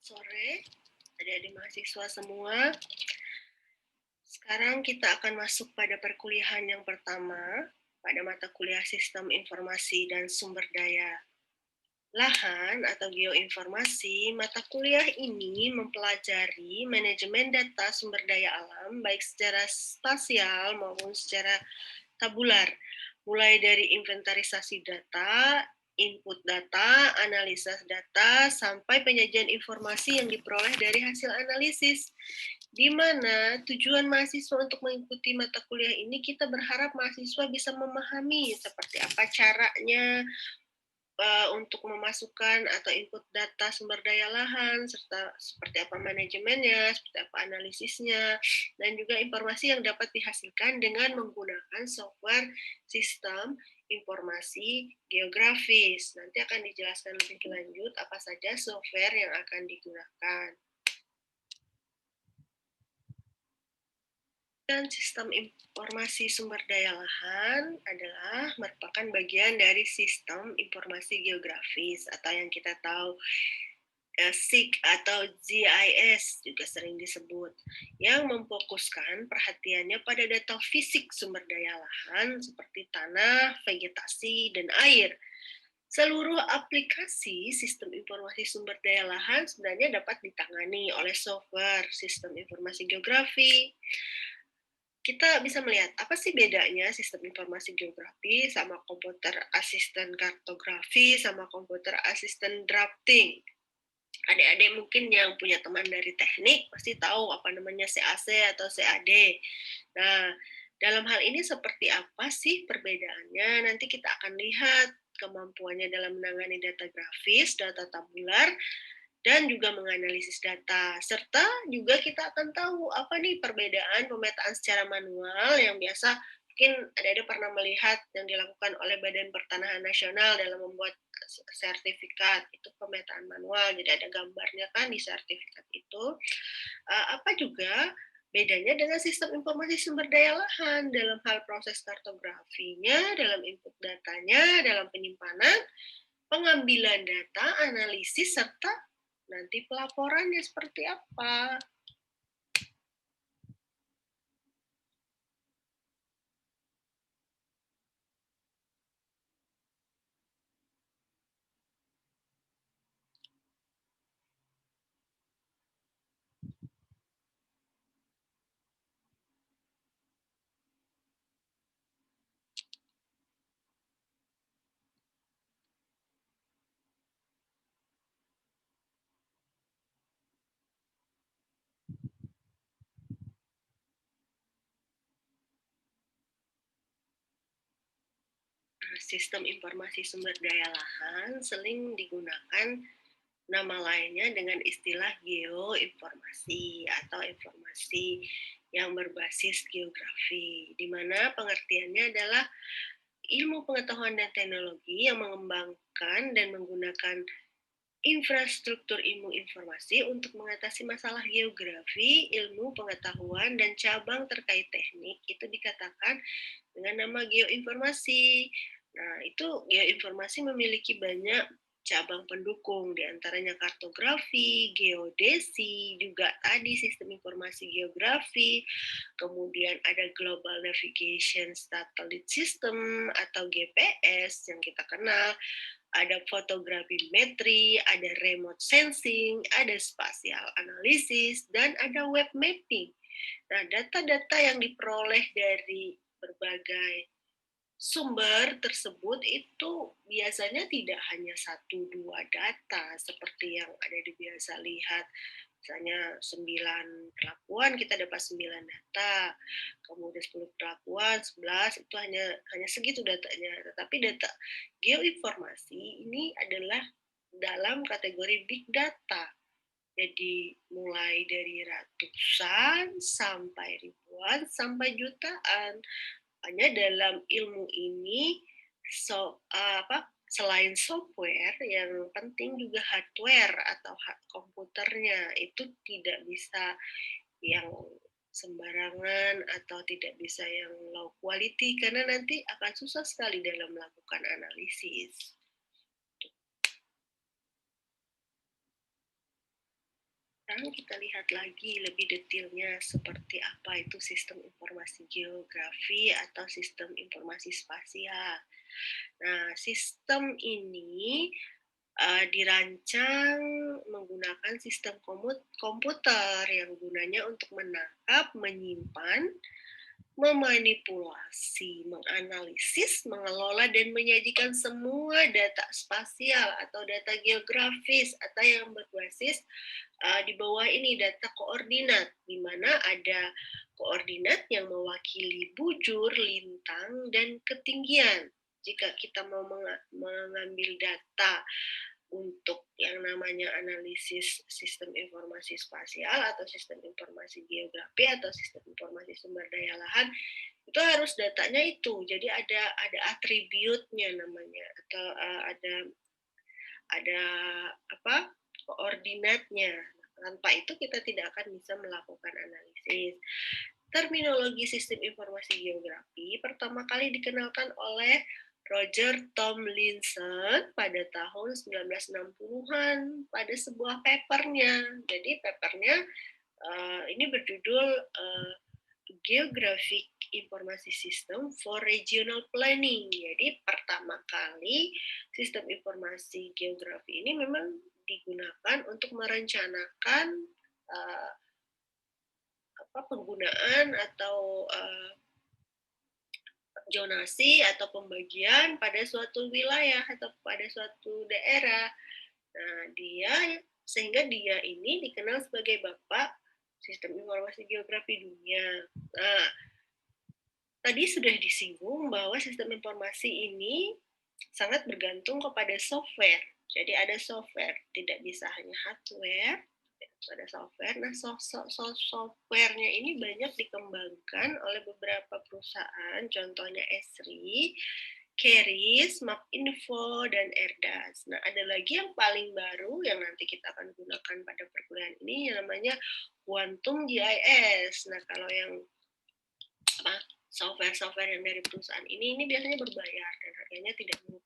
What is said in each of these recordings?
Sore, adik-adik mahasiswa semua. Sekarang kita akan masuk pada perkuliahan yang pertama, pada mata kuliah Sistem Informasi dan Sumber Daya Lahan atau Geoinformasi. Mata kuliah ini mempelajari manajemen data sumber daya alam, baik secara spasial maupun secara tabular, mulai dari inventarisasi data, input data, analisa data, sampai penyajian informasi yang diperoleh dari hasil analisis. Di mana tujuan mahasiswa untuk mengikuti mata kuliah ini, kita berharap mahasiswa bisa memahami seperti apa caranya untuk memasukkan atau input data sumber daya lahan, serta seperti apa manajemennya, seperti apa analisisnya, dan juga informasi yang dapat dihasilkan dengan menggunakan software sistem informasi geografis. Nanti akan dijelaskan lebih lanjut apa saja software yang akan digunakan. Dan sistem informasi sumber daya lahan adalah merupakan bagian dari sistem informasi geografis atau yang kita tahu SIG atau GIS juga sering disebut, yang memfokuskan perhatiannya pada data fisik sumber daya lahan seperti tanah, vegetasi, dan air. Seluruh aplikasi sistem informasi sumber daya lahan sebenarnya dapat ditangani oleh software sistem informasi geografi. Kita bisa melihat apa sih bedanya sistem informasi geografi sama komputer asisten kartografi sama komputer asisten drafting. Adik-adik mungkin yang punya teman dari teknik pasti tahu apa namanya CAC atau CAD. Nah, dalam hal ini seperti apa sih perbedaannya? Nanti kita akan lihat kemampuannya dalam menangani data grafis, data tabular, dan juga menganalisis data. Serta juga kita akan tahu apa nih perbedaan pemetaan secara manual yang biasa mungkin ada pernah melihat yang dilakukan oleh Badan Pertanahan Nasional dalam membuat sertifikat, itu pemetaan manual, jadi ada gambarnya kan di sertifikat itu. Apa juga bedanya dengan sistem informasi sumber daya lahan dalam hal proses kartografinya, dalam input datanya, dalam penyimpanan, pengambilan data, analisis, serta nanti pelaporannya seperti apa. Sistem informasi sumber daya lahan sering digunakan nama lainnya dengan istilah geoinformasi atau informasi yang berbasis geografi, di mana pengertiannya adalah ilmu pengetahuan dan teknologi yang mengembangkan dan menggunakan infrastruktur ilmu informasi untuk mengatasi masalah geografi, ilmu pengetahuan, dan cabang terkait teknik itu dikatakan dengan nama geoinformasi. Nah, itu geoinformasi memiliki banyak cabang pendukung, diantaranya kartografi, geodesi, juga tadi sistem informasi geografi, kemudian ada Global Navigation Satellite System atau GPS yang kita kenal, ada fotografimetri, ada remote sensing, ada spatial analysis, dan ada web mapping. Nah, data-data yang diperoleh dari berbagai sumber tersebut itu biasanya tidak hanya satu dua data seperti yang ada di biasa lihat. Misalnya 9 perlakuan kita dapat 9 data, kemudian 10 perlakuan 11 itu hanya segitu datanya. Tetapi data geoinformasi ini adalah dalam kategori big data. Jadi mulai dari ratusan sampai ribuan sampai jutaan. Hanya dalam ilmu ini selain software yang penting juga hardware atau komputernya itu tidak bisa yang sembarangan atau tidak bisa yang low quality karena nanti akan susah sekali dalam melakukan analisis. Sekarang kita lihat lagi lebih detailnya seperti apa itu sistem informasi geografi atau sistem informasi spasial. Nah, sistem ini dirancang menggunakan sistem komputer yang gunanya untuk menangkap, menyimpan, memanipulasi, menganalisis, mengelola, dan menyajikan semua data spasial atau data geografis atau yang berbasis di bawah ini data koordinat, di mana ada koordinat yang mewakili bujur, lintang, dan ketinggian. Jika kita mau mengambil data untuk yang namanya analisis sistem informasi spasial atau sistem informasi geografi atau sistem informasi sumber daya lahan, itu harus datanya itu. Jadi ada atributnya namanya atau ada apa? Koordinatnya. Tanpa itu kita tidak akan bisa melakukan analisis. Terminologi sistem informasi geografi pertama kali dikenalkan oleh Roger Tomlinson pada tahun 1960-an pada sebuah papernya. Jadi papernya ini berjudul Geographic Informasi System for Regional Planning. Jadi pertama kali sistem informasi geografi ini memang digunakan untuk merencanakan penggunaan atau zonasi atau pembagian pada suatu wilayah atau pada suatu daerah. Nah, sehingga dia ini dikenal sebagai Bapak Sistem Informasi Geografi Dunia. Nah, tadi sudah disinggung bahwa sistem informasi ini sangat bergantung kepada software. Jadi ada software, tidak bisa hanya hardware, ada software. Nah, softwarenya ini banyak dikembangkan oleh beberapa perusahaan, contohnya Esri, Keris, Mapinfo, dan Erdas. Nah, ada lagi yang paling baru yang nanti kita akan gunakan pada perkuliahan ini, yang namanya Quantum GIS. Nah, kalau yang software-software yang dari perusahaan ini biasanya berbayar dan harganya tidak murah.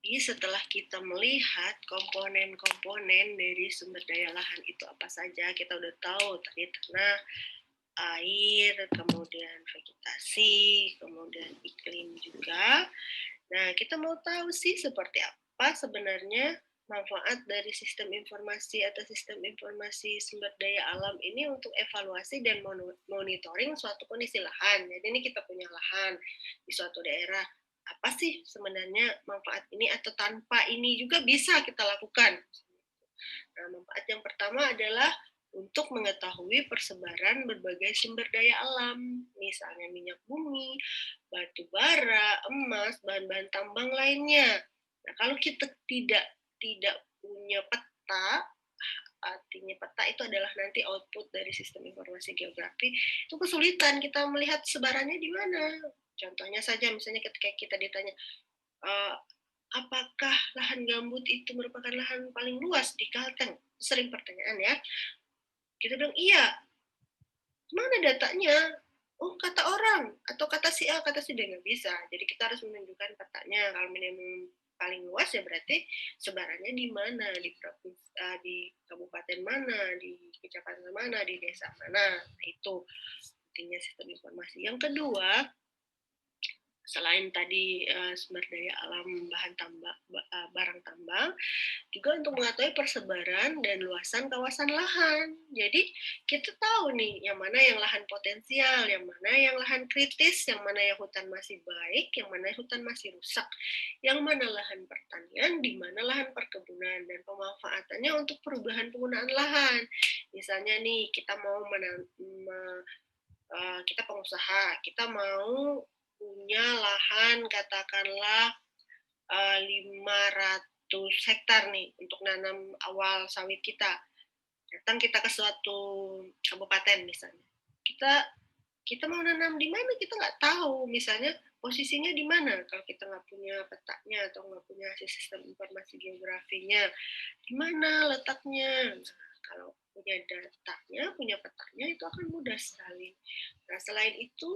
Jadi setelah kita melihat komponen-komponen dari sumber daya lahan itu apa saja, kita udah tahu tadi tanah, air, kemudian vegetasi, kemudian iklim juga. Nah, kita mau tahu sih seperti apa sebenarnya manfaat dari sistem informasi atau sistem informasi sumber daya alam ini untuk evaluasi dan monitoring suatu kondisi lahan. Jadi ini kita punya lahan di suatu daerah. Apa sih sebenarnya manfaat ini atau tanpa ini juga bisa kita lakukan? Nah, manfaat yang pertama adalah untuk mengetahui persebaran berbagai sumber daya alam, misalnya minyak bumi, batu bara, emas, bahan-bahan tambang lainnya. Nah, kalau kita tidak punya peta, artinya peta itu adalah nanti output dari sistem informasi geografi, itu kesulitan kita melihat sebarannya di mana. Contohnya saja, misalnya ketika kita ditanya, uh, apakah lahan gambut itu merupakan lahan paling luas di Kalteng? Sering pertanyaan ya. Kita bilang, iya. Mana datanya? Oh, kata orang. Atau kata si A, kata si B. Nggak bisa. Jadi kita harus menunjukkan petanya. Kalau minimum paling luas ya berarti sebarannya di mana, di kabupaten mana, di kecamatan mana, di desa mana. Nah, itu intinya sistem informasi. Yang kedua, selain tadi sumber daya alam, barang tambang, juga untuk mengetahui persebaran dan luasan kawasan lahan. Jadi kita tahu nih yang mana yang lahan potensial, yang mana yang lahan kritis, yang mana yang hutan masih baik, yang mana hutan masih rusak, yang mana lahan pertanian, di mana lahan perkebunan, dan pemanfaatannya untuk perubahan penggunaan lahan. Misalnya nih kita mau kita pengusaha, kita mau punya lahan katakanlah 500 hektar nih untuk nanam awal sawit kita. Datang kita ke suatu kabupaten misalnya. Kita kita mau nanam di mana kita nggak tahu, misalnya posisinya di mana kalau kita nggak punya petanya atau nggak punya sistem informasi geografinya, di mana letaknya. Nah, kalau punya datanya, punya petanya itu akan mudah sekali. Nah, selain itu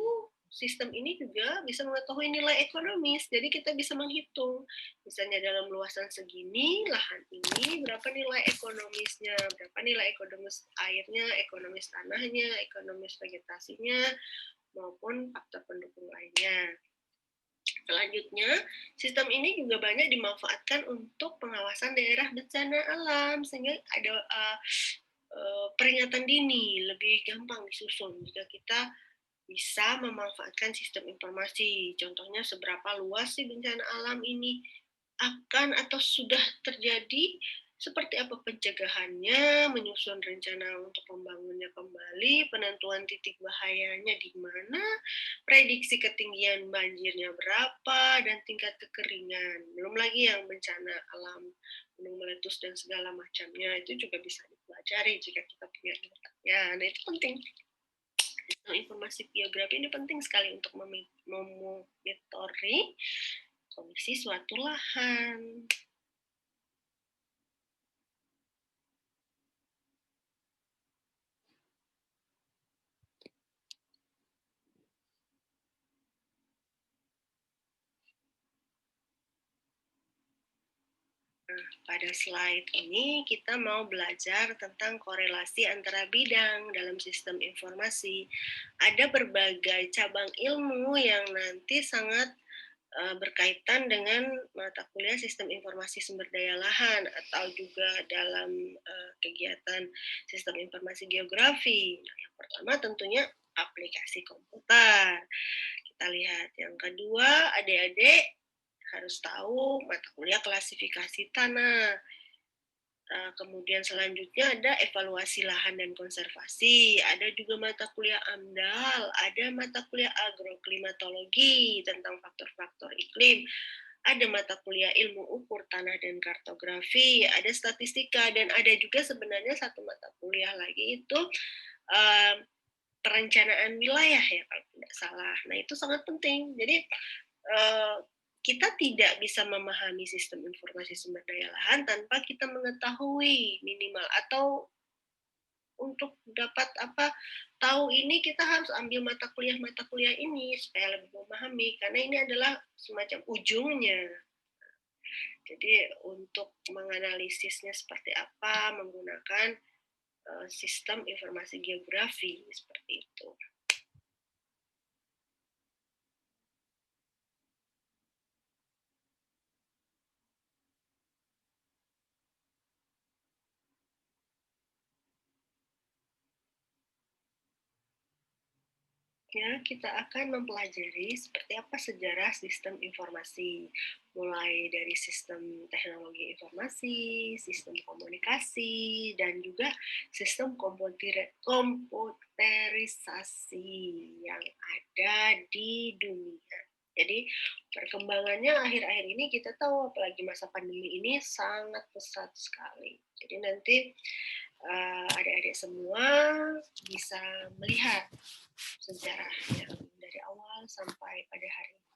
sistem ini juga bisa mengetahui nilai ekonomis. Jadi kita bisa menghitung, misalnya dalam luasan segini, lahan ini berapa nilai ekonomisnya, berapa nilai ekonomis airnya, ekonomis tanahnya, ekonomis vegetasinya, maupun faktor pendukung lainnya. Selanjutnya, sistem ini juga banyak dimanfaatkan untuk pengawasan daerah bencana alam, sehingga ada peringatan dini lebih gampang disusun jika kita bisa memanfaatkan sistem informasi. Contohnya seberapa luas sih bencana alam ini akan atau sudah terjadi, seperti apa pencegahannya, menyusun rencana untuk membangunnya kembali, penentuan titik bahayanya di mana, prediksi ketinggian banjirnya berapa, dan tingkat kekeringan. Belum lagi yang bencana alam, gunung meletus dan segala macamnya, itu juga bisa dipelajari jika kita punya datanya. Nah, itu penting. Sistem informasi geografi ini penting sekali untuk memonitori kondisi suatu lahan. Pada slide ini kita mau belajar tentang korelasi antara bidang dalam sistem informasi. Ada berbagai cabang ilmu yang nanti sangat berkaitan dengan mata kuliah sistem informasi sumber daya lahan atau juga dalam kegiatan sistem informasi geografi. Nah, yang pertama tentunya aplikasi komputer. Kita lihat yang kedua, adik-adik harus tahu mata kuliah klasifikasi tanah. Kemudian selanjutnya ada evaluasi lahan dan konservasi, ada juga mata kuliah AMDAL, ada mata kuliah agroklimatologi tentang faktor-faktor iklim, ada mata kuliah ilmu ukur tanah dan kartografi, ada statistika, dan ada juga sebenarnya satu mata kuliah lagi itu perencanaan wilayah ya kalau tidak salah. Nah itu sangat penting. Jadi kita tidak bisa memahami sistem informasi sumber daya lahan tanpa kita mengetahui minimal, atau untuk dapat tahu ini kita harus ambil mata kuliah ini supaya lebih memahami, karena ini adalah semacam ujungnya. Jadi untuk menganalisisnya seperti apa menggunakan sistem informasi geografi seperti itu. Kita akan mempelajari seperti apa sejarah sistem informasi, mulai dari sistem teknologi informasi, sistem komunikasi, dan juga sistem komputerisasi yang ada di dunia. Jadi perkembangannya akhir-akhir ini kita tahu, apalagi masa pandemi ini sangat pesat sekali. Jadi nanti adik-adik semua bisa melihat sejarahnya dari awal sampai pada hari ini.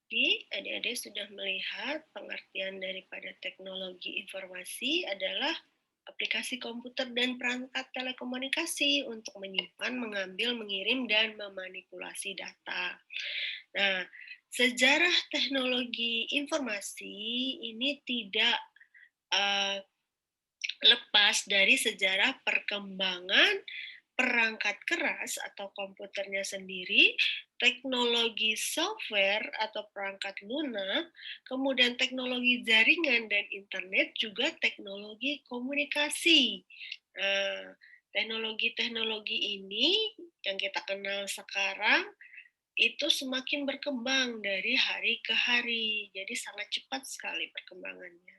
Jadi, adik-adik sudah melihat pengertian daripada teknologi informasi adalah aplikasi komputer dan perangkat telekomunikasi untuk menyimpan, mengambil, mengirim, dan memanipulasi data. Nah, sejarah teknologi informasi ini tidak lepas dari sejarah perkembangan perangkat keras atau komputernya sendiri, teknologi software atau perangkat lunak, kemudian teknologi jaringan dan internet, juga teknologi komunikasi. Teknologi-teknologi ini yang kita kenal sekarang itu semakin berkembang dari hari ke hari, jadi sangat cepat sekali perkembangannya.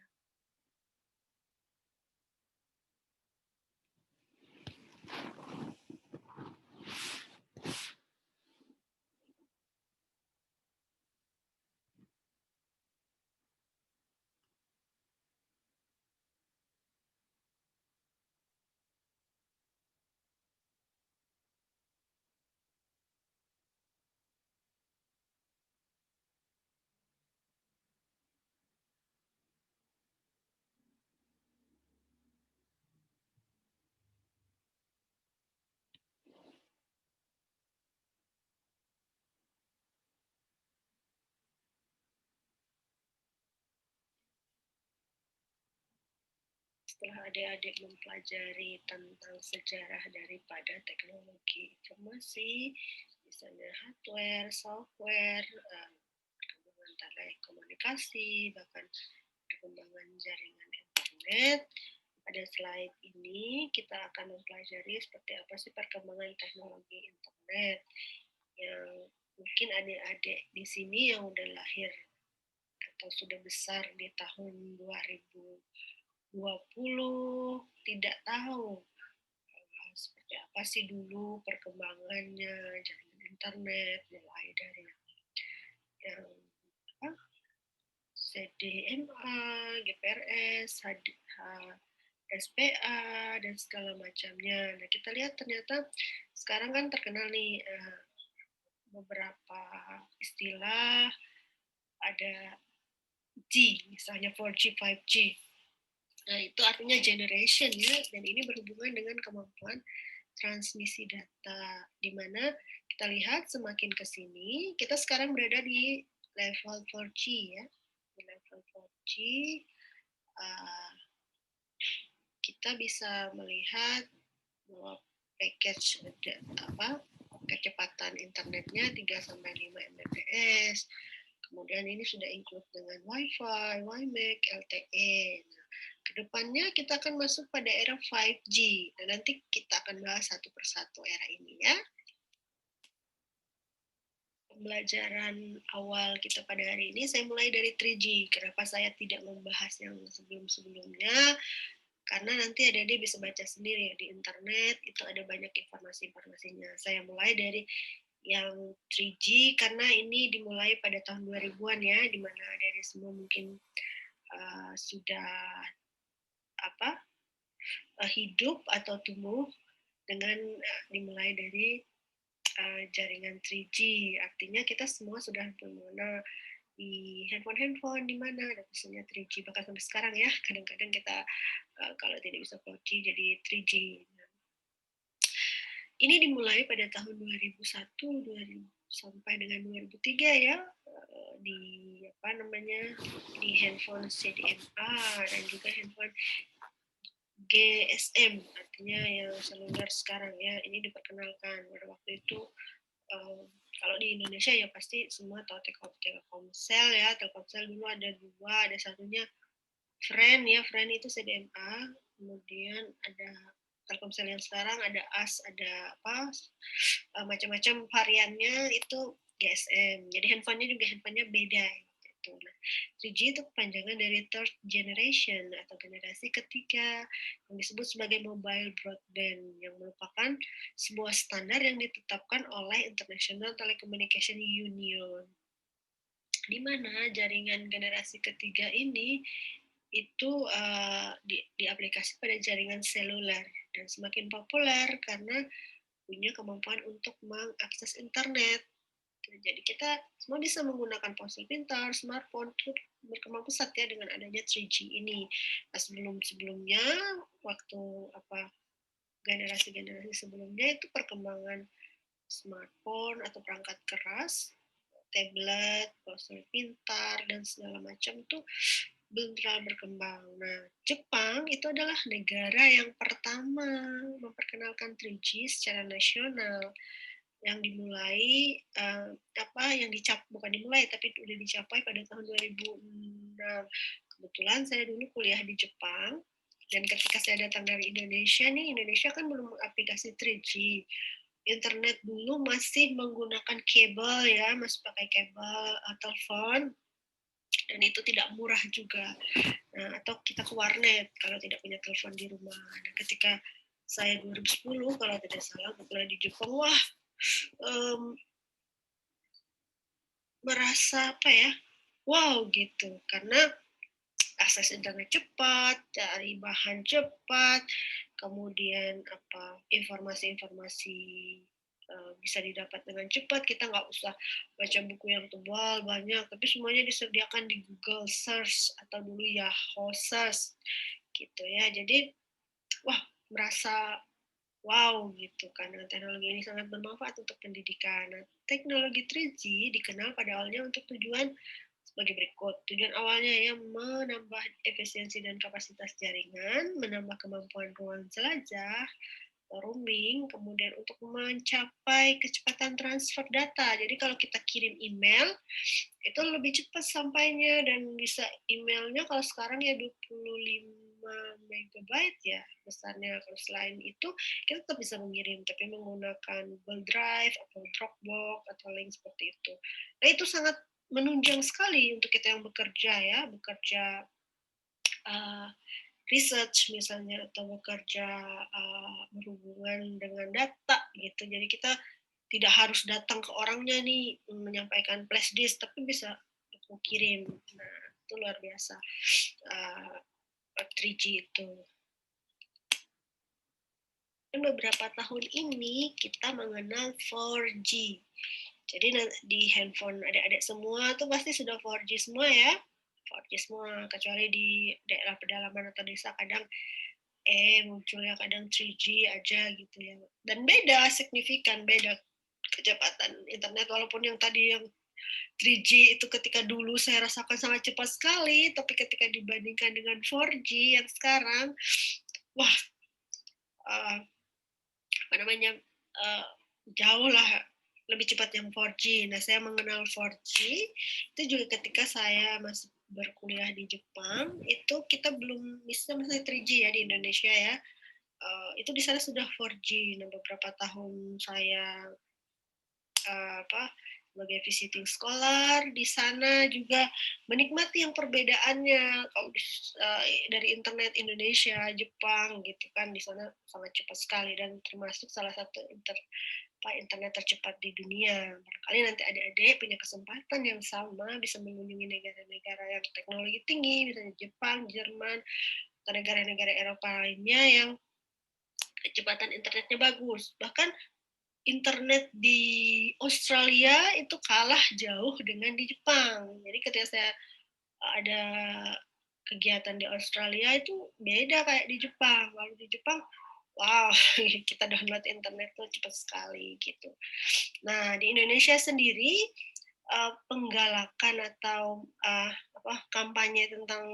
setelah adik-adik mempelajari tentang sejarah daripada teknologi informasi, misalnya hardware, software, perkembangan telekomunikasi, bahkan perkembangan jaringan internet. Pada slide ini kita akan mempelajari seperti apa sih perkembangan teknologi internet yang mungkin adik-adik di sini yang udah lahir atau sudah besar di tahun 2020 tidak tahu seperti apa sih dulu perkembangannya jaringan internet mulai dari yang apa, CDMA, GPRS, SPA dan segala macamnya. Nah kita lihat ternyata sekarang kan terkenal nih beberapa istilah, ada G misalnya 4G, 5G. Nah itu artinya generation ya, dan ini berhubungan dengan kemampuan transmisi data, di mana kita lihat semakin ke sini, kita sekarang berada di level 4G ya. Di level 4G, kita bisa melihat bahwa package kecepatan internetnya 3-5 Mbps. Kemudian ini sudah include dengan Wi-Fi, WiMAX, LTE. Nah, kedepannya kita akan masuk pada era 5G. Dan nanti kita akan bahas satu persatu era ini ya. Pembelajaran awal kita pada hari ini, saya mulai dari 3G. Kenapa saya tidak membahas yang sebelum-sebelumnya? Karena nanti adik-adik bisa baca sendiri ya, di internet itu ada banyak informasi-informasinya. Saya mulai dari yang 3G karena ini dimulai pada tahun 2000-an ya, di mana adik-adik semua mungkin sudah hidup atau tumbuh dengan dimulai dari jaringan 3G. Artinya kita semua sudah mengenal di handphone di mana ada tulisannya 3G, bahkan sampai sekarang ya kadang-kadang kita kalau tidak bisa 4G jadi 3G. Ini dimulai pada tahun 2001 sampai dengan 2003 ya, di di handphone CDMA dan juga handphone GSM, artinya yang seluler sekarang ya, ini diperkenalkan. Pada waktu itu kalau di Indonesia ya pasti semua tahu Telkomsel ya. Telkomsel dulu ada dua, ada satunya Friend ya, Friend itu CDMA, kemudian ada Telkomsel yang sekarang ada AS, ada macam-macam variannya itu GSM. Jadi handphonenya beda gitu. Nah, 3G itu kepanjangan dari third generation atau generasi ketiga yang disebut sebagai mobile broadband, yang merupakan sebuah standar yang ditetapkan oleh International Telecommunication Union, di mana jaringan generasi ketiga ini itu diaplikasi pada jaringan seluler dan semakin populer karena punya kemampuan untuk mengakses internet. Jadi kita semua bisa menggunakan ponsel pintar, smartphone, itu berkembang pesat ya dengan adanya 3G ini. Nah, sebelumnya waktu generasi-generasi sebelumnya itu perkembangan smartphone atau perangkat keras, tablet, ponsel pintar dan segala macam tuh belum terlalu berkembang. Nah, Jepang itu adalah negara yang pertama memperkenalkan 3G secara nasional, yang dimulai bukan dimulai tapi sudah dicapai pada tahun 2006. Kebetulan saya dulu kuliah di Jepang, dan ketika saya datang dari Indonesia nih, Indonesia kan belum aplikasi 3G. Internet dulu masih menggunakan kabel ya, masih pakai kabel telepon, dan itu tidak murah juga. Nah, atau kita ke warnet kalau tidak punya telepon di rumah. Nah, ketika saya 2010 kalau tidak salah kuliah di Jepang, wah merasa wow gitu, karena akses internet cepat, cari bahan cepat, kemudian informasi-informasi bisa didapat dengan cepat, kita nggak usah baca buku yang tebal banyak, tapi semuanya disediakan di Google Search atau dulu Yahoo Search gitu ya. Jadi wah, merasa wow gitu, karena teknologi ini sangat bermanfaat untuk pendidikan. Nah, teknologi 3G dikenal pada awalnya untuk tujuan sebagai berikut. Tujuan awalnya ya menambah efisiensi dan kapasitas jaringan, menambah kemampuan ruang jelajah, roaming, kemudian untuk mencapai kecepatan transfer data. Jadi kalau kita kirim email, itu lebih cepat sampainya dan bisa emailnya kalau sekarang ya 25 megabyte ya besarnya. Kalau selain itu, kita tetap bisa mengirim, tapi menggunakan Google Drive atau Dropbox atau link seperti itu. Nah, itu sangat menunjang sekali untuk kita yang bekerja ya, bekerja uh, research misalnya atau bekerja berhubungan dengan data gitu. Jadi kita tidak harus datang ke orangnya nih menyampaikan flash disk, tapi bisa aku kirim. Nah, itu luar biasa. 3G itu. Dan beberapa tahun ini kita mengenal 4G. Jadi di handphone adik-adik semua tuh pasti sudah 4G semua ya. 4G semua, kecuali di daerah pedalaman atau desa kadang munculnya kadang 3G aja gitu ya. Dan beda, signifikan beda kecepatan internet, walaupun yang tadi yang 3G itu ketika dulu saya rasakan sangat cepat sekali, tapi ketika dibandingkan dengan 4G yang sekarang, wah, apa namanya, jauh lah lebih cepat yang 4G. Nah, saya mengenal 4G itu juga ketika saya masih berkuliah di Jepang, itu kita belum bisa masih 3G ya di Indonesia ya. Itu di sana sudah 4G. Nah, beberapa tahun saya sebagai visiting scholar di sana juga menikmati yang perbedaannya kalau dari internet Indonesia, Jepang gitu kan, di sana sangat cepat sekali dan termasuk salah satu internet tercepat di dunia. Barangkali nanti adik-adik punya kesempatan yang sama bisa mengunjungi negara-negara yang teknologi tinggi, misalnya Jepang, Jerman, atau negara-negara Eropa lainnya yang kecepatan internetnya bagus. Bahkan internet di Australia itu kalah jauh dengan di Jepang. Jadi ketika saya ada kegiatan di Australia itu beda kayak di Jepang. Kalau di Jepang, wow, kita download internet tuh cepat sekali gitu. Nah, di Indonesia sendiri penggalakan atau kampanye tentang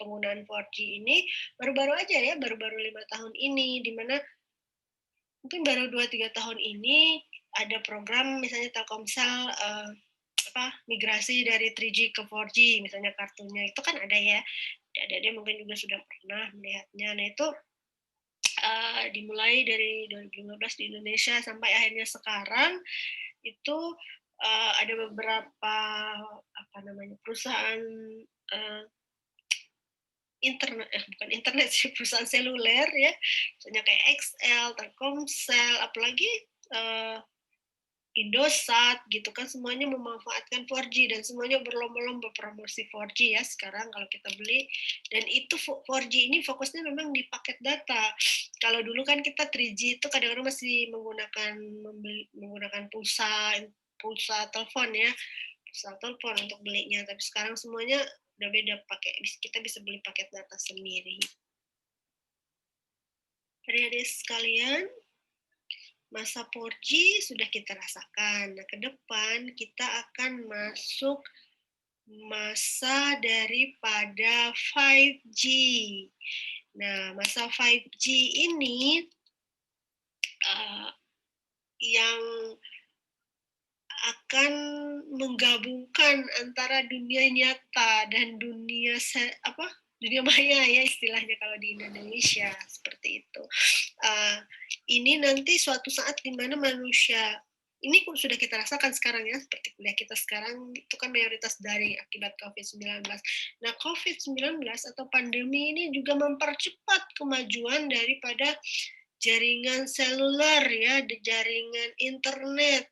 penggunaan 4G ini baru-baru aja ya, baru-baru 5 tahun ini, di mana mungkin baru 2-3 tahun ini ada program misalnya Telkomsel migrasi dari 3G ke 4G, misalnya kartunya itu kan ada ya. Adik-adik mungkin juga sudah pernah melihatnya. Nah, itu dimulai dari 2015 di Indonesia sampai akhirnya sekarang itu ada beberapa perusahaan bukan internet sih, perusahaan seluler ya, misalnya kayak XL, Telkomsel, apalagi Indosat gitu kan, semuanya memanfaatkan 4G dan semuanya berlomba-lomba promosi 4G ya sekarang kalau kita beli. Dan itu 4G ini fokusnya memang di paket data. Kalau dulu kan kita 3G itu kadang-kadang masih menggunakan pulsa telepon ya, pulsa telepon untuk belinya. Tapi sekarang semuanya udah beda, kita bisa beli paket data sendiri. Adik-adik sekalian, masa 4G sudah kita rasakan. Nah, ke depan kita akan masuk masa daripada 5G. Nah, masa 5G ini yang akan menggabungkan antara dunia nyata dan dunia maya ya istilahnya kalau di Indonesia seperti itu. Ini nanti suatu saat di mana manusia ini sudah kita rasakan sekarang ya, seperti kuliah kita sekarang itu kan mayoritas daring akibat COVID-19. Nah, COVID-19 atau pandemi ini juga mempercepat kemajuan daripada jaringan seluler ya, jaringan internet,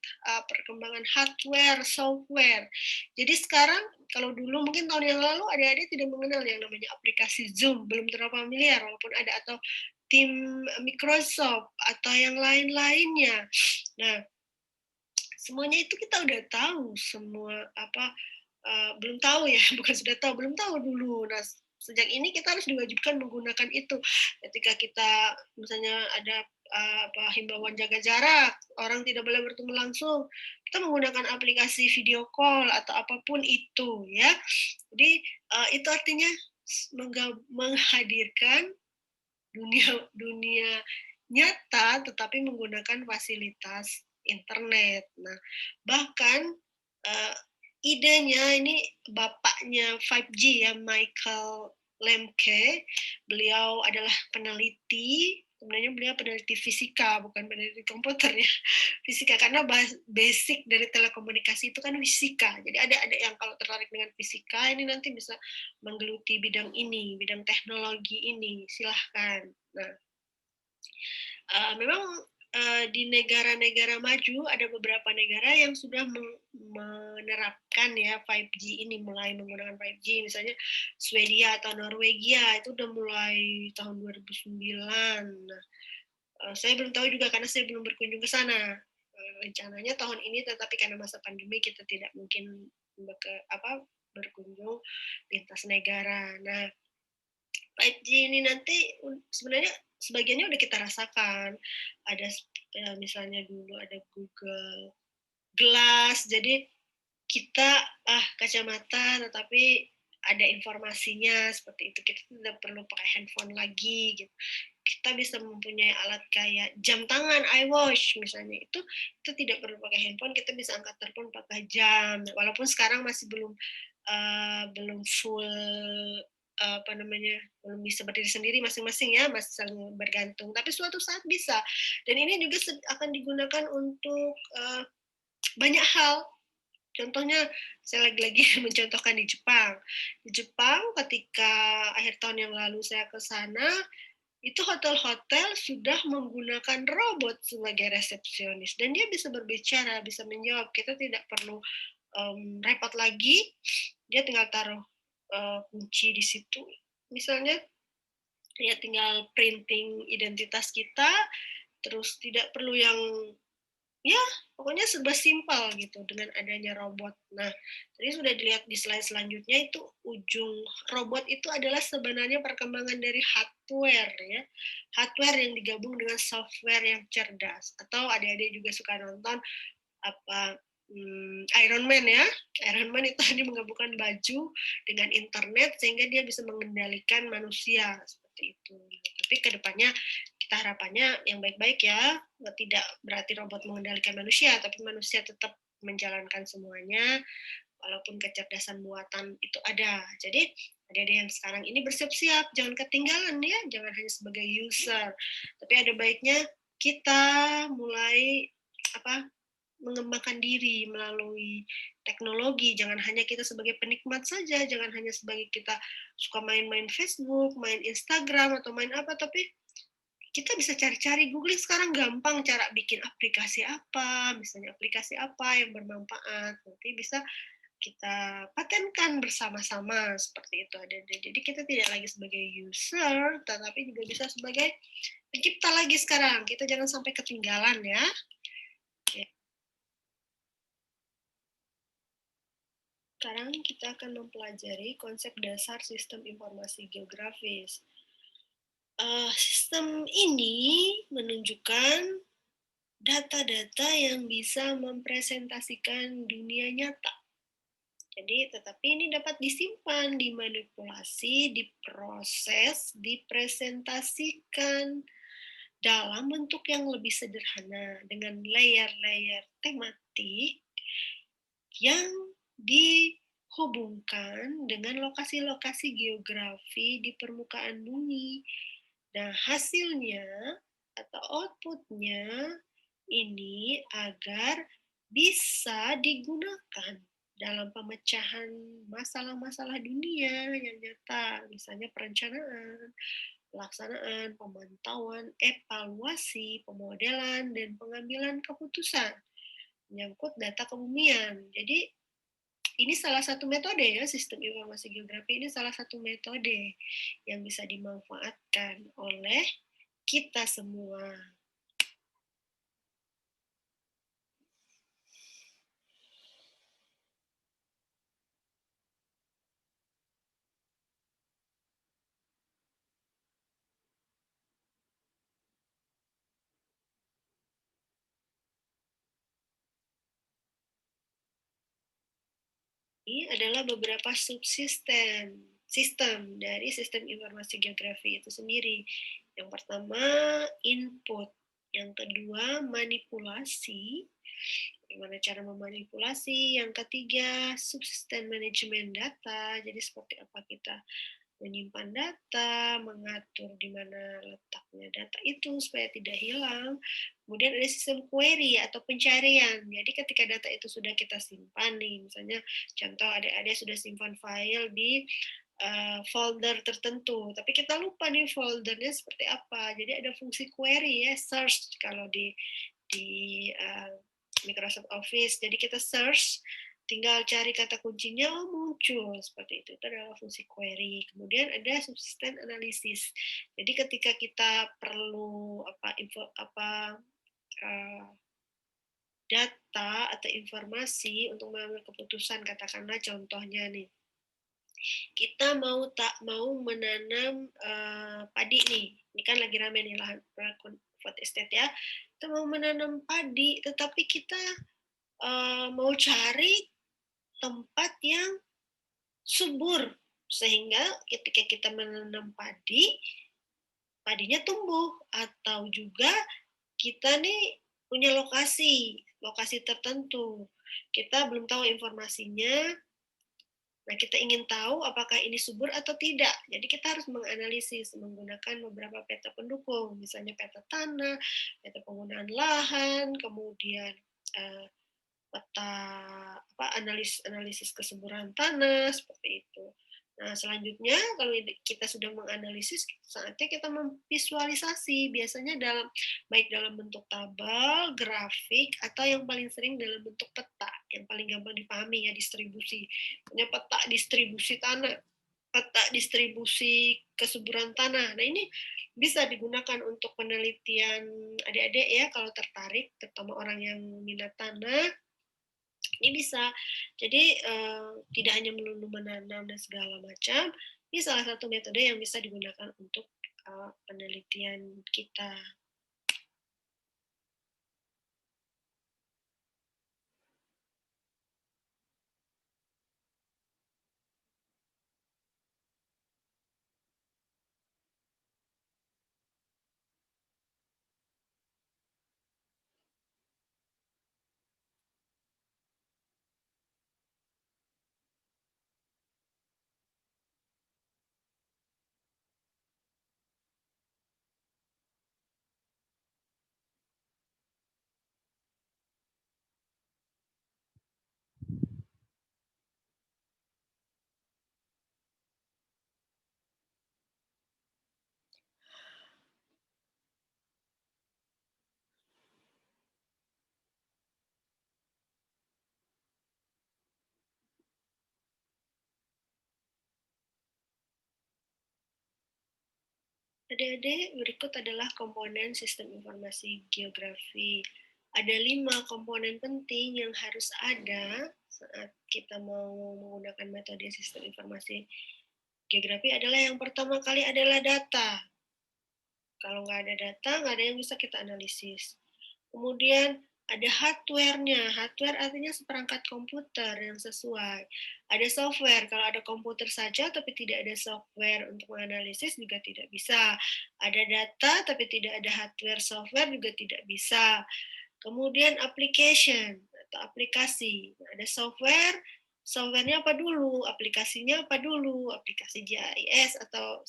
perkembangan hardware, software. Jadi sekarang kalau dulu mungkin tahun yang lalu adik-adik tidak mengenal yang namanya aplikasi Zoom, belum terlalu familiar walaupun ada, atau tim Microsoft atau yang lain-lainnya. Nah, semuanya itu kita udah tahu semua belum tahu ya, bukan sudah tahu, belum tahu dulu. Nah, sejak ini kita harus diwajibkan menggunakan itu. Ketika kita misalnya ada himbauan jaga jarak, orang tidak boleh bertemu langsung, kita menggunakan aplikasi video call atau apapun itu ya. Jadi itu artinya menghadirkan dunia nyata tetapi menggunakan fasilitas internet. Nah, bahkan idenya ini bapaknya 5G ya, Michael Lemke. Beliau adalah peneliti, sebenarnya beliau peneliti fisika, bukan peneliti komputer ya. Fisika, karena basic dari telekomunikasi itu kan fisika. Jadi ada yang kalau tertarik dengan fisika, ini nanti bisa menggeluti bidang ini, bidang teknologi ini, silahkan. Nah, memang di negara-negara maju ada beberapa negara yang sudah menerapkan ya 5G ini, mulai menggunakan 5G, misalnya Swedia atau Norwegia itu udah mulai tahun 2009. Nah, saya belum tahu juga karena saya belum berkunjung ke sana. Rencananya tahun ini, tetapi karena masa pandemi kita tidak mungkin berkunjung lintas negara. Nah, 5G ini nanti sebenarnya sebagiannya udah kita rasakan. Ada misalnya dulu ada Google Glass, jadi kita kacamata tetapi ada informasinya seperti itu. Kita tidak perlu pakai handphone lagi gitu. Kita bisa mempunyai alat kayak jam tangan, iWatch misalnya, itu tidak perlu pakai handphone, kita bisa angkat telepon pakai jam. Walaupun sekarang masih belum full belum bisa berdiri sendiri masing-masing ya, masih saling bergantung. Tapi suatu saat bisa. Dan ini juga akan digunakan untuk banyak hal. Contohnya, saya lagi-lagi mencontohkan di Jepang. Di Jepang ketika akhir tahun yang lalu saya ke sana, itu hotel-hotel sudah menggunakan robot sebagai resepsionis. Dan dia bisa berbicara, bisa menjawab. Kita tidak perlu repot lagi, dia tinggal taruh kunci di situ. Misalnya, ya tinggal printing identitas kita, terus tidak perlu yang ya pokoknya serba simpel gitu dengan adanya robot. Nah, tadi sudah dilihat di slide selanjutnya, itu ujung robot itu adalah sebenarnya perkembangan dari hardware ya. Hardware yang digabung dengan software yang cerdas. Atau adik-adik juga suka nonton Iron Man ya. Iron Man itu tadi menggabungkan baju dengan internet sehingga dia bisa mengendalikan manusia seperti itu. Tapi kedepannya kita harapannya yang baik-baik ya, tidak berarti robot mengendalikan manusia, tapi manusia tetap menjalankan semuanya, walaupun kecerdasan buatan itu ada. Jadi adik-adik yang sekarang ini bersiap-siap, jangan ketinggalan ya, jangan hanya sebagai user, tapi ada baiknya kita mulai mengembangkan diri melalui teknologi. Jangan hanya kita sebagai penikmat saja, jangan hanya sebagai kita suka main-main Facebook, main Instagram, atau main apa, tapi kita bisa cari-cari, googling sekarang gampang cara bikin aplikasi apa, misalnya aplikasi apa yang bermanfaat, nanti bisa kita patenkan bersama-sama seperti itu. Jadi kita tidak lagi sebagai user, tetapi juga bisa sebagai pencipta lagi sekarang. Kita jangan sampai ketinggalan ya. Sekarang kita akan mempelajari konsep dasar sistem informasi geografis. Sistem ini menunjukkan data-data yang bisa mempresentasikan dunia nyata. Jadi, tetapi ini dapat disimpan, dimanipulasi, diproses, dipresentasikan dalam bentuk yang lebih sederhana dengan layer-layer tematik yang dihubungkan dengan lokasi-lokasi geografi di permukaan bumi. Nah, hasilnya atau outputnya ini agar bisa digunakan dalam pemecahan masalah-masalah dunia yang nyata, misalnya perencanaan, pelaksanaan, pemantauan, evaluasi, pemodelan, dan pengambilan keputusan menyangkut data kebumian. Jadi ini salah satu metode ya, sistem informasi geografi ini salah satu metode yang bisa dimanfaatkan oleh kita semua. Ini adalah beberapa sistem dari sistem informasi geografi itu sendiri. Yang pertama, input. Yang kedua, manipulasi. Bagaimana cara memanipulasi. Yang ketiga, subsisten manajemen data. Jadi seperti apa kita menyimpan data, mengatur di mana letaknya data itu supaya tidak hilang. Kemudian ada sistem query atau pencarian. Jadi ketika data itu sudah kita simpan nih, misalnya contoh adik-adik sudah simpan file di folder tertentu, tapi kita lupa nih foldernya seperti apa. Jadi ada fungsi query ya, search kalau di Microsoft Office. Jadi kita search, tinggal cari kata kuncinya, oh muncul seperti itu. Itu adalah fungsi query. Kemudian ada subsisten analisis. Jadi ketika kita perlu data atau informasi untuk mengambil keputusan, katakanlah contohnya nih, kita mau menanam padi nih. Ini kan lagi rame nih lahan food estate ya. Kita mau menanam padi, tetapi kita mau cari tempat yang subur sehingga ketika kita menanam padi, padinya tumbuh. Atau juga kita nih punya lokasi tertentu. Kita belum tahu informasinya. Nah, kita ingin tahu apakah ini subur atau tidak. Jadi kita harus menganalisis menggunakan beberapa peta pendukung, misalnya peta tanah, peta penggunaan lahan, kemudian peta analisis kesuburan tanah seperti itu. Nah, selanjutnya kalau kita sudah menganalisis, saatnya kita memvisualisasi, biasanya baik dalam bentuk tabel, grafik, atau yang paling sering dalam bentuk peta, yang paling gampang dipahami ya, distribusi. Punya peta distribusi tanah, peta distribusi kesuburan tanah. Nah, ini bisa digunakan untuk penelitian adik-adik ya, kalau tertarik, terutama orang yang minat tanah. Ini bisa, jadi tidak hanya melulu menanam dan segala macam, ini salah satu metode yang bisa digunakan untuk penelitian kita. Adik-adik, berikut adalah komponen sistem informasi geografi. Ada 5 komponen penting yang harus ada saat kita mau menggunakan metode sistem informasi geografi adalah yang pertama kali adalah data. Kalau nggak ada data, nggak ada yang bisa kita analisis. Kemudian ada hardware-nya. Hardware artinya seperangkat komputer yang sesuai. Ada software. Kalau ada komputer saja tapi tidak ada software untuk menganalisis juga tidak bisa. Ada data tapi tidak ada hardware software juga tidak bisa. Kemudian application atau aplikasi. Ada software, softwarenya apa dulu, aplikasinya apa dulu, aplikasi GIS atau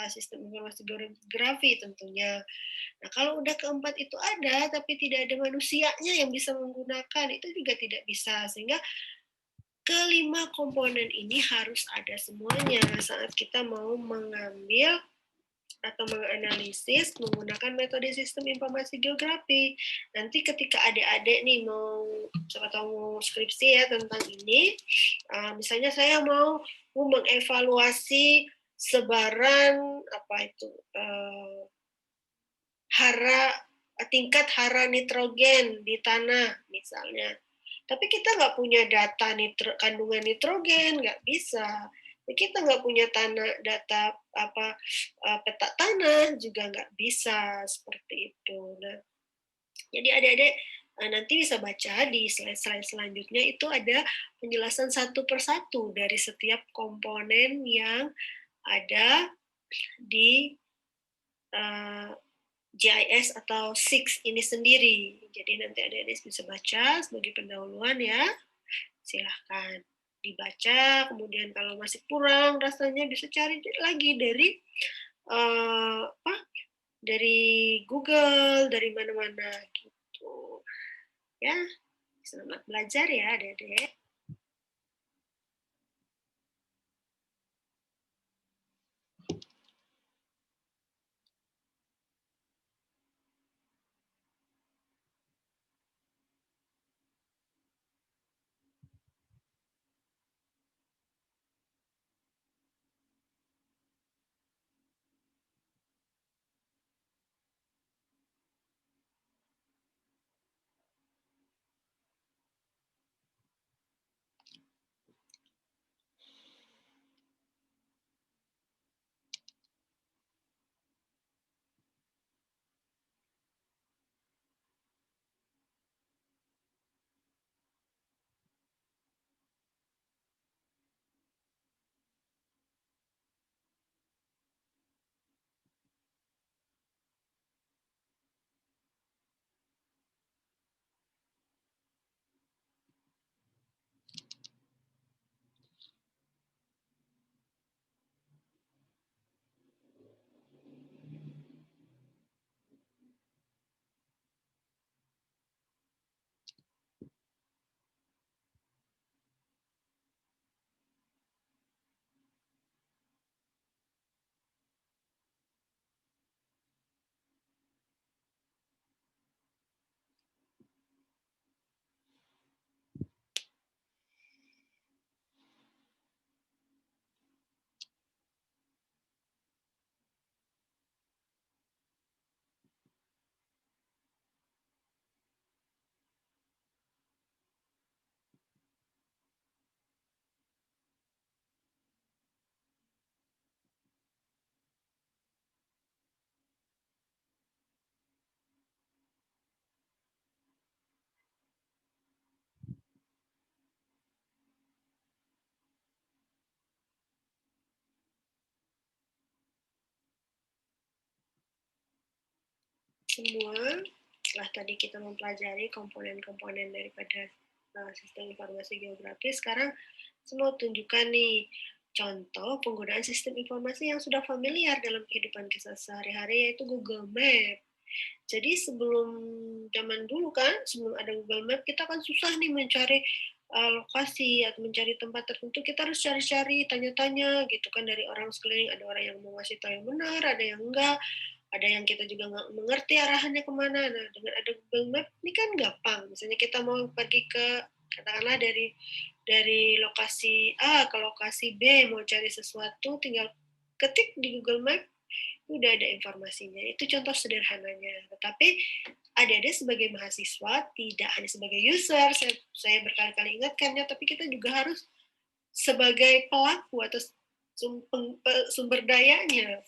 sistem informasi geografi tentunya. Nah, kalau udah keempat itu ada, tapi tidak ada manusianya yang bisa menggunakan, itu juga tidak bisa. Sehingga kelima komponen ini harus ada semuanya saat kita mau mengambil atau menganalisis menggunakan metode sistem informasi geografi. Nanti ketika adik-adik nih mau siapa tahu mau skripsi ya tentang ini, misalnya saya mau mengevaluasi sebaran apa itu tingkat hara nitrogen di tanah misalnya. Tapi kita nggak punya data kandungan nitrogen, nggak bisa. Kita nggak punya data peta tanah juga nggak bisa seperti itu. Nah, jadi adik-adik Nanti bisa baca di slide-slide selanjutnya itu ada penjelasan satu persatu dari setiap komponen yang ada di GIS atau SIX ini sendiri. Jadi nanti adik-adik bisa baca sebagai pendahuluan ya. Silahkan dibaca, kemudian kalau masih kurang rasanya bisa cari lagi dari apa? Dari Google, dari mana-mana gitu. Ya, selamat belajar ya adik-adik. Semua setelah tadi kita mempelajari komponen-komponen daripada sistem informasi geografis, sekarang saya mau tunjukkan nih contoh penggunaan sistem informasi yang sudah familiar dalam kehidupan kita sehari-hari, yaitu Google Map. Jadi sebelum zaman dulu kan, sebelum ada Google Map, kita kan susah nih mencari lokasi atau mencari tempat tertentu, kita harus cari-cari, tanya-tanya gitu kan dari orang sekeliling. Ada orang yang mau ngasih tahu yang benar, ada yang enggak, ada yang kita juga nggak mengerti arahannya kemana. Nah, dengan ada Google Map, ini kan gampang. Misalnya kita mau pergi ke, katakanlah dari lokasi A ke lokasi B, mau cari sesuatu, tinggal ketik di Google Map, udah ada informasinya. Itu contoh sederhananya. Tetapi adik-adik sebagai mahasiswa, tidak hanya sebagai user, saya berkali-kali ingatkannya, tapi kita juga harus sebagai pelaku atau sumber dayanya,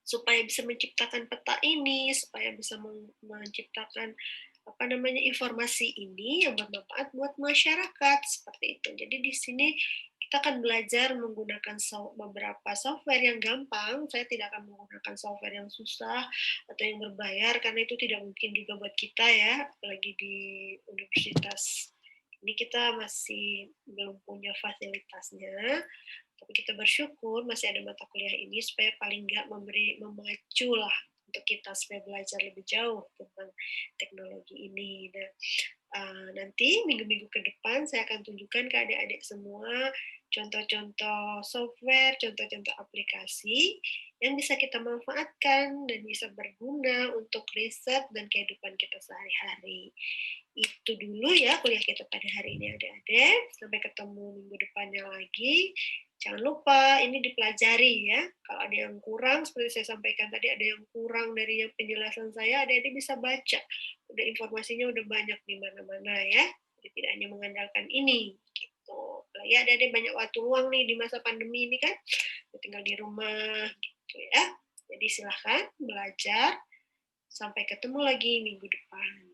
supaya bisa menciptakan peta ini, supaya bisa menciptakan informasi ini yang bermanfaat buat masyarakat seperti itu. Jadi di sini kita akan belajar menggunakan beberapa software yang gampang. Saya tidak akan menggunakan software yang susah atau yang berbayar karena itu tidak mungkin juga buat kita ya, apalagi di universitas ini kita masih belum punya fasilitasnya. Tapi kita bersyukur masih ada mata kuliah ini supaya paling nggak memacu lah untuk kita supaya belajar lebih jauh tentang teknologi ini. Nah, nanti minggu-minggu ke depan saya akan tunjukkan ke adik-adik semua contoh-contoh software, contoh-contoh aplikasi yang bisa kita manfaatkan dan bisa berguna untuk riset dan kehidupan kita sehari-hari. Itu dulu ya kuliah kita pada hari ini adik-adik. Sampai ketemu minggu depannya lagi. Jangan lupa ini dipelajari ya. Kalau ada yang kurang, seperti saya sampaikan tadi, ada yang kurang dari yang penjelasan saya, adik-adik bisa baca. Udah informasinya udah banyak di mana-mana ya. Jadi tidak hanya mengandalkan ini. Gitu. Ya adik-adik banyak waktu luang nih di masa pandemi ini kan. Tinggal di rumah gitu ya. Jadi silahkan belajar. Sampai ketemu lagi minggu depan.